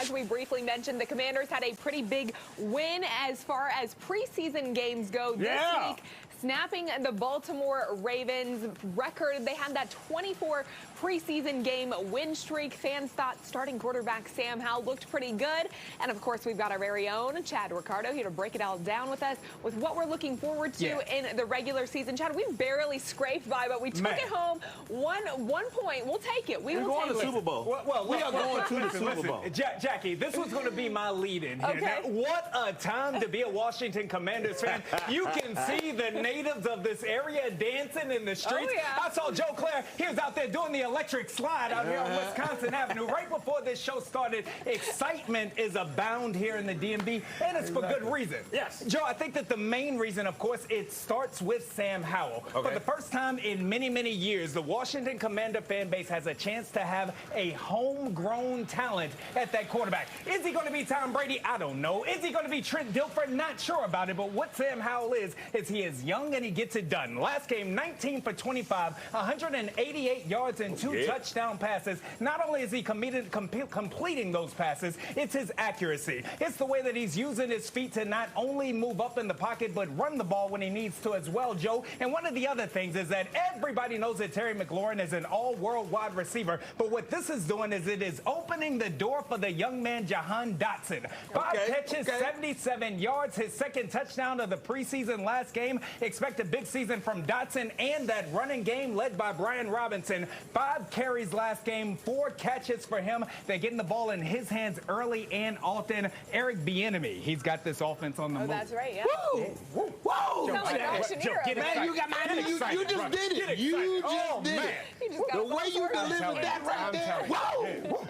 as we briefly mentioned, the Commanders had a pretty big win as far as preseason games go this week, snapping the Baltimore Ravens record. They had that 24 preseason game win streak. Fans thought starting quarterback Sam Howell looked pretty good. And of course, we've got our very own Chad Ricardo here to break it all down with us with what we're looking forward to in the regular season. Chad, we barely scraped by, but we took it home. One point. We'll take it. We're going to the Super Bowl. We are going to the Super Bowl. Jackie, this was going to be my lead-in here. Okay. Now, what a time to be a Washington Commanders fan. You can see the natives of this area dancing in the streets. I saw Joe Claire. He was out there doing the electric slide out here on Wisconsin Avenue. Right before this show started, excitement is abound here in the DMV, and it's for good reason. Yes. Joe, I think that the main reason, of course, it starts with Sam Howell. For the first time in many, many years, the Washington Commander fan base has a chance to have a homegrown talent at that quarterback. Is he going to be Tom Brady? I don't know. Is he going to be Trent Dilfer? Not sure about it, but what Sam Howell is he is young and he gets it done. Last game, 19 for 25, 188 yards and 2 touchdown passes. Not only is he completing those passes, it's his accuracy. It's the way that he's using his feet to not only move up in the pocket, but run the ball when he needs to as well, Joe. And one of the other things is that everybody knows that Terry McLaurin is an all-world wide receiver, but what this is doing is it is opening the door for the young man, Jahan Dotson. 5 catches, 77 yards, his second touchdown of the preseason last game. Expect a big season from Dotson and that running game led by Brian Robinson. 5 carries last game, 4 catches for him. They're getting the ball in his hands early and often. Eric Bieniemy, he's got this offense on the move. That's right, Whoa! You just did it. You just did it. The way you delivered that right there. Whoa!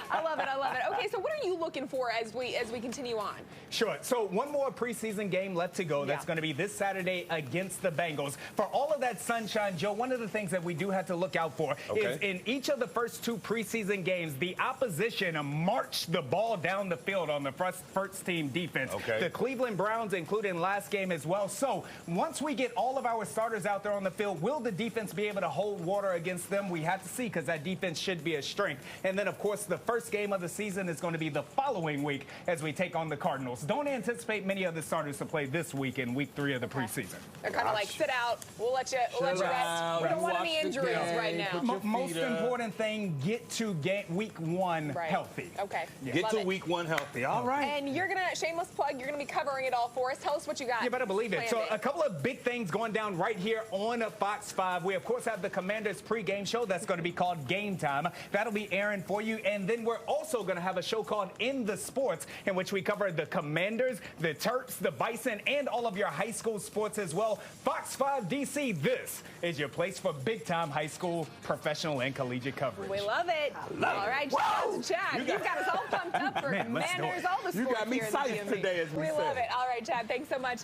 I love it. I love it. Okay, so what are you looking for as we continue on? Sure. So one more preseason game left to go. That's going to be this Saturday against the Bengals. For all of that sunshine, Joe, one of the things that we do have to look out for is in each of the first 2 preseason games, the opposition marched the ball down the field on the first team defense. The Cleveland Browns, including last game as well. So once we get all of our starters out there on the field, will the defense be able to hold water against them? We have to see, because that defense should be a strength. And then, of course, the first game of the season is going to be the following week as we take on the Cardinals. Don't anticipate many of the starters to play this week in week 3 of the preseason. They're kind of like, sit out. We'll let you rest. We don't want any injuries right now. Most important thing, get to week 1 healthy. Get to week 1 healthy. All right. And you're going to, shameless plug, you're going to be covering it all for us. Tell us what you got. You better believe it. So a couple of big things going down right here on Fox 5. We, of course, have the Commanders pregame show. That's going to be called Game Time. That'll be airing for you. And then we're also going to have a show called In the Sports, in which we cover the Commanders, the Terps, the Bison, and all of your high school sports as well. Fox 5 DC, this is your place for big-time high school, professional, and collegiate coverage. We love it. All right, Chad, you've got us all pumped up for Commanders, all the sports. You got me psyched today, as we said. We love it. All right, Chad, thanks so much.